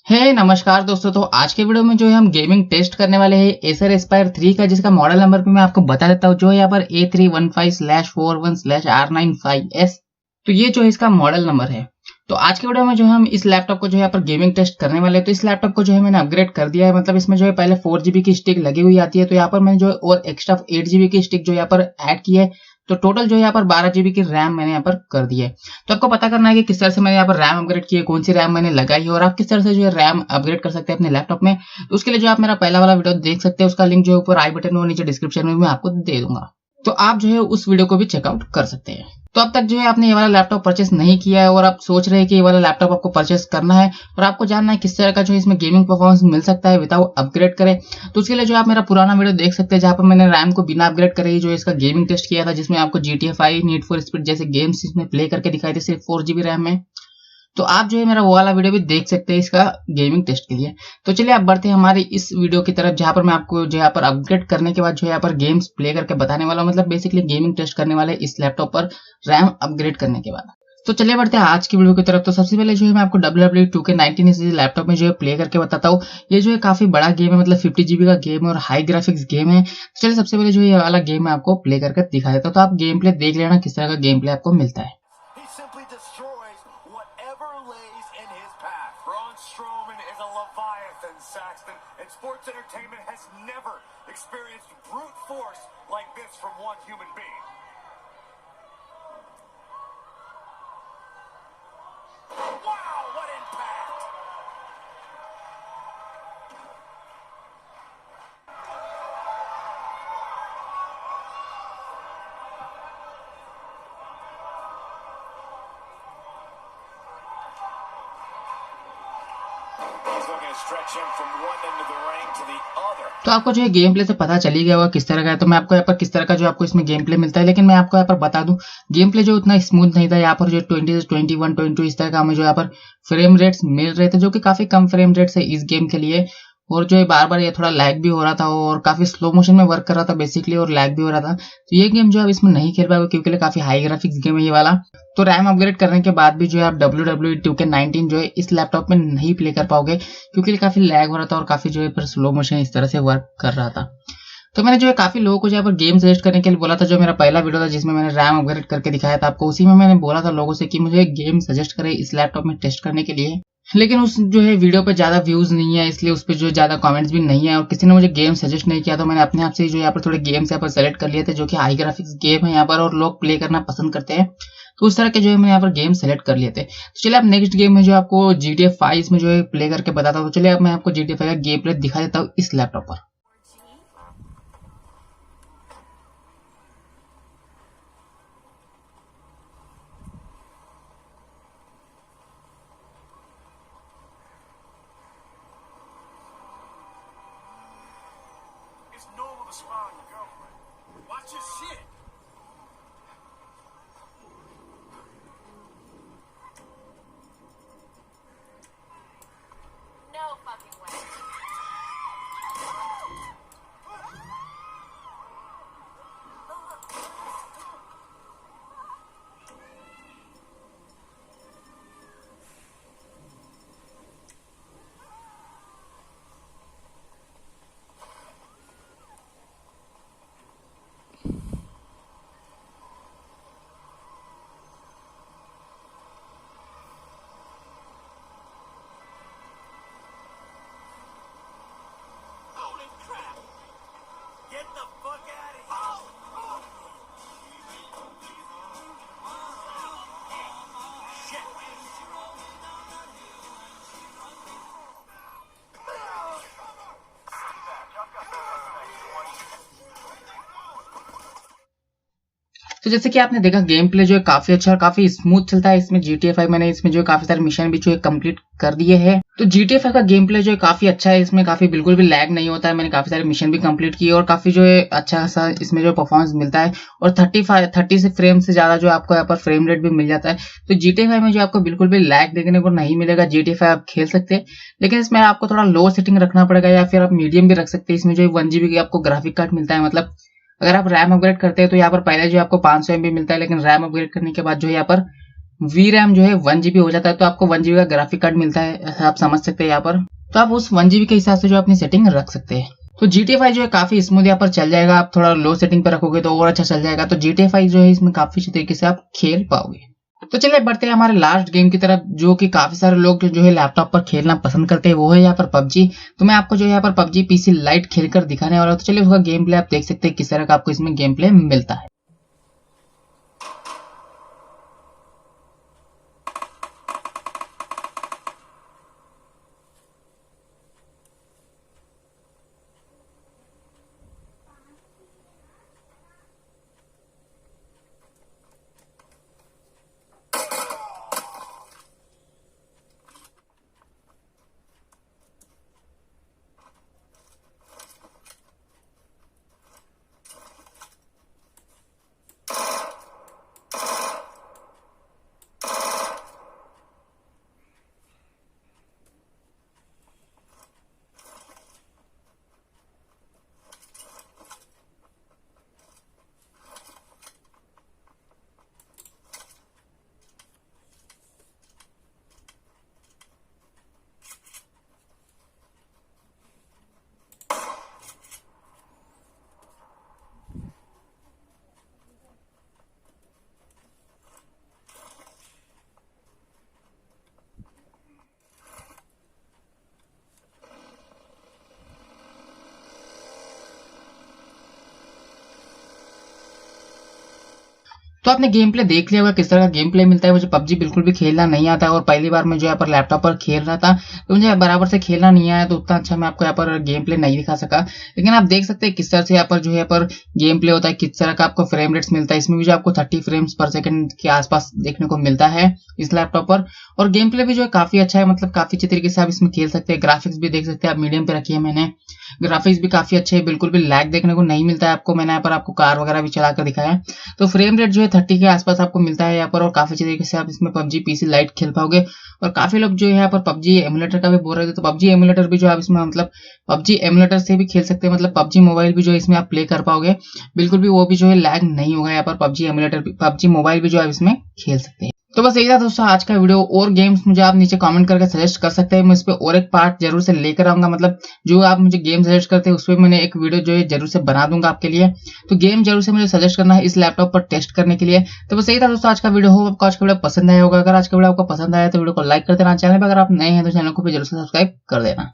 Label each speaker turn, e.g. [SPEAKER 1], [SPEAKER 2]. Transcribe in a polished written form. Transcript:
[SPEAKER 1] नमस्कार दोस्तों। तो आज के वीडियो में जो है हम गेमिंग टेस्ट करने वाले हैं एसर एस्पायर 3 का, जिसका मॉडल नंबर भी मैं आपको बता देता हूँ, जो है यहाँ पर A315/41/R95S। तो ये जो है इसका मॉडल नंबर है। तो आज के वीडियो में जो हम इस लैपटॉप को जो है यहाँ पर गेमिंग टेस्ट करने वाले हैं। तो इस लैपटॉप को जो है मैंने अपग्रेड कर दिया है, मतलब इसमें जो है पहले 4GB की स्टिक लगी हुई आती है, तो यहाँ पर मैंने जो है और एक्स्ट्रा 8GB की स्टिक जो यहाँ पर ऐड की है। तो टोटल जो है यहाँ पर 12GB की रैम मैंने यहाँ पर कर दी है। तो आपको पता करना है कि किस तरह से मैंने यहाँ पर रैम अपग्रेड की है, कौन सी रैम मैंने लगाई है और आप किस तरह से जो है रैम अपग्रेड कर सकते हैं अपने लैपटॉप में। तो उसके लिए जो आप मेरा पहला वाला वीडियो देख सकते हैं, उसका लिंक जो है ऊपर आई बटन में और नीचे डिस्क्रिप्शन में मैं आपको दे दूंगा, तो आप जो है उस वीडियो को भी चेकआउट कर सकते हैं। तो अब तक जो है आपने ये वाला लैपटॉप परचेस नहीं किया है और आप सोच रहे हैं कि ये वाला लैपटॉप आपको परचेस करना है और आपको जानना है किस तरह का जो है इसमें गेमिंग परफॉर्मेंस मिल सकता है विदाउट अपग्रेड करें, तो उसके लिए जो आप मेरा पुराना वीडियो देख सकते हैं, जहां पर मैंने रैम को बिना अपग्रेड करे ही जो इसका गेमिंग टेस्ट किया था, जिसमें आपको GTA 5, नीड फॉर स्पीड जैसे गेम्स इसमें प्ले करके दिखाई थे सिर्फ 4GB रैम में। तो आप जो है मेरा वो वाला वीडियो भी देख सकते हैं इसका गेमिंग टेस्ट के लिए। तो चलिए आप बढ़ते हैं हमारे इस वीडियो की तरफ, जहां पर मैं आपको जो यहाँ पर अपग्रेड करने के बाद जो यहाँ पर गेम्स प्ले करके बताने वाला हूँ, मतलब बेसिकली गेमिंग टेस्ट करने वाले इस लैपटॉप पर रैम अपग्रेड करने के बाद। तो चलिए बढ़ते हैं आज की वीडियो की तरफ। तो सबसे पहले जो है मैं आपको WWE 2K19 इस लैपटॉप में जो है प्ले करके बताता हूँ। ये जो है काफी बड़ा गेम है, मतलब 50GB का गेम है और हाई ग्राफिक्स गेम है। तो चलिए सबसे पहले जो है ये वाला गेम मैं आपको प्ले करके दिखा देता हूँ, तो आप गेम प्ले देख लेना किस तरह का गेम प्ले आपको मिलता है।
[SPEAKER 2] Sports entertainment has never experienced brute force like this from one human being. Wow, what impact! He's looking to stretch him from one end of the ring to the other.
[SPEAKER 1] तो आपको जो है game play से पता चल ही गया होगा किस तरह का है। तो मैं आपको यहाँ पर किस तरह का जो आपको इसमें गेम प्ले मिलता है, लेकिन मैं आपको यहाँ पर बता दूं गेम प्ले जो उतना स्मूथ नहीं था। यहाँ पर जो 20 से 21, 22 इस तरह का हमें जो यहाँ पर फ्रेम रेट्स मिल रहे थे, जो कि काफी कम फ्रेम रेट्स है इस गेम के लिए। और जो है बार बार ये थोड़ा लैग भी हो रहा था और काफी स्लो मोशन में वर्क कर रहा था बेसिकली, और लैग भी हो रहा था। तो ये गेम जो है इसमें नहीं खेल पाएगा क्योंकि काफी हाई ग्राफिक्स गेम है ये वाला। तो रैम अपग्रेड करने के बाद भी जो है आप WWE 2K19 जो है इस लैपटॉप में नहीं प्ले कर पाओगे, क्योंकि काफी लैग हो रहा था और काफी जो है फिर स्लो मोशन इस तरह से वर्क कर रहा था। तो मैंने जो है काफी लोगों को जो यहाँ पर गेम सजेस्ट करने के लिए बोला था, जो मेरा पहला वीडियो था जिसमें मैंने रैम अपग्रेड करके दिखाया था आपको, उसी में मैंने बोला था लोगों से कि मुझे गेम सजेस्ट करें इस लैपटॉप में टेस्ट करने के लिए। लेकिन उस जो है वीडियो पे ज्यादा व्यूज नहीं है, इसलिए उस पर जो ज्यादा कमेंट्स भी नहीं है और किसी ने मुझे गेम सजेस्ट नहीं किया। तो मैंने अपने आप से जो यहाँ पर थोड़े गेम्स यहाँ पर सेलेक्ट कर लिए थे जो कि हाई ग्राफिक्स गेम है यहाँ पर और लोग प्ले करना पसंद करते हैं। तो उस तरह के जो है मैंने यहाँ पर गेम सेलेक्ट कर लिए थे। तो चलिए आप नेक्स्ट गेम में जो आपको GTA 5 में जो है प्ले करके बताता हूँ। तो चलिए अब मैं आपको GTA 5 का गेम प्ले दिखा देता हूँ इस लैपटॉप पर।
[SPEAKER 2] It's normal to spy on your girlfriend. Watch your shit.
[SPEAKER 3] No fucking way. Holy crap! Get the fuck out of here! Shit!
[SPEAKER 1] तो जैसे कि आपने देखा गेम प्ले जो है काफी अच्छा और काफी स्मूथ चलता है इसमें। GTA 5 मैंने इसमें जो है काफी सारे मिशन भी जो है कंप्लीट कर दिए हैं। तो GTA 5 का गेम प्ले जो है काफी अच्छा है, इसमें काफी बिल्कुल भी लैग नहीं होता है। मैंने काफी सारे मिशन भी कंप्लीट किए और काफी जो है अच्छा सा इसमें जो परफॉर्मेंस मिलता है और 30 फ्रेम से ज्यादा जो आपको यहाँ पर फ्रेम रेट भी मिल जाता है। तो GTA 5 में जो आपको बिल्कुल भी लैग देखने को नहीं मिलेगा। GTA 5 आप खेल सकते हैं, लेकिन इसमें आपको थोड़ा लो सेटिंग रखना पड़ेगा या फिर आप मीडियम भी रख सकते हैं। इसमें जो 1GB की आपको ग्राफिक कार्ड मिलता है, मतलब अगर आप रैम अपग्रेड करते हैं तो यहाँ पर पहले जो आपको 500 MB मिलता है, लेकिन रैम अपग्रेड करने के बाद जो है यहाँ पर VRAM जो है 1 GB हो जाता है, तो आपको 1 GB का ग्राफिक कार्ड मिलता है, ऐसा आप समझ सकते हैं यहाँ पर। तो आप उस 1 GB के हिसाब से जो अपनी सेटिंग रख सकते हैं। तो GTA 5 जो है काफी स्मूथ यहाँ पर चल जाएगा। आप थोड़ा लो सेटिंग पे रखोगे तो और अच्छा चल जाएगा। तो GTA 5 जो है इसमें काफी अच्छे तरीके से आप खेल पाओगे। तो चलिए बढ़ते हैं हमारे लास्ट गेम की तरफ, जो कि काफी सारे लोग जो है लैपटॉप पर खेलना पसंद करते हैं, वो है यहाँ पर PUBG। तो मैं आपको जो है यहाँ पर PUBG PC लाइट खेलकर दिखाने वाला हूँ। तो चलिए उसका गेम प्ले आप देख सकते हैं किस तरह का आपको इसमें गेम प्ले मिलता है। तो आपने गेम प्ले देख लिया होगा किस तरह का गेम प्ले मिलता है। मुझे PUBG बिल्कुल भी खेलना नहीं आता है और पहली बार मैं जो यहाँ पर लैपटॉप पर खेल रहा था, तो मुझे बराबर से खेलना नहीं आया, तो उतना अच्छा मैं आपको यहाँ पर गेम प्ले नहीं दिखा सका। लेकिन आप देख सकते हैं किस तरह से यहाँ पर जो है यहाँ पर गेम प्ले होता है, किस तरह का आपको फ्रेम रेट्स मिलता है। इसमें भी जो आपको 30 फ्रेम्स पर सेकंड के आसपास देखने को मिलता है इस लैपटॉप पर। और गेम प्ले भी जो है काफी अच्छा है, मतलब काफी अच्छे तरीके से आप इसमें खेल सकते हैं। ग्राफिक्स भी देख सकते हैं आप, मीडियम पे रखी है मैंने, ग्राफिक्स भी काफी अच्छे है, बिल्कुल भी लैग देखने को नहीं मिलता है आपको। मैंने यहाँ पर आपको कार वगैरह भी चलाकर दिखाया। तो फ्रेम रेट जो है 30 के आसपास आपको मिलता है यहाँ पर, और काफी अच्छे तरीके से आप इसमें PUBG PC लाइट खेल पाओगे। और काफी लोग जो है यहाँ पर PUBG एमुलेटर का भी बोल रहे थे, तो PUBG एमुलेटर भी जो आप इसमें मतलब PUBG एमुलेटर से भी खेल सकते हैं, मतलब PUBG मोबाइल भी जो इसमें आप प्ले कर पाओगे, बिल्कुल भी वो भी जो है लैग नहीं होगा यहाँ पर। PUBG एमुलेटर PUBG मोबाइल भी जो आप इसमें खेल सकते हैं। तो बस यही था दोस्तों आज का वीडियो। और गेम्स मुझे आप नीचे कमेंट करके सजेस्ट कर सकते हैं, मैं इस पे और एक पार्ट जरूर से लेकर आऊंगा। मतलब जो आप मुझे गेम सजेस्ट करते हैं उस पर मैंने एक वीडियो जो है जरूर से बना दूंगा आपके लिए। तो गेम जरूर से मुझे सजेस्ट करना है इस लैपटॉप पर टेस्ट करने के लिए। तो बस यही था दोस्तों आज का वीडियो। हो आपको आज का वीडियो पसंद आया होगा। अगर आज का वीडियो आपको पसंद आया तो वीडियो को लाइक कर देना। चैनल पर अगर आप नए हैं तो चैनल को भी जरूर से सब्सक्राइब कर देना।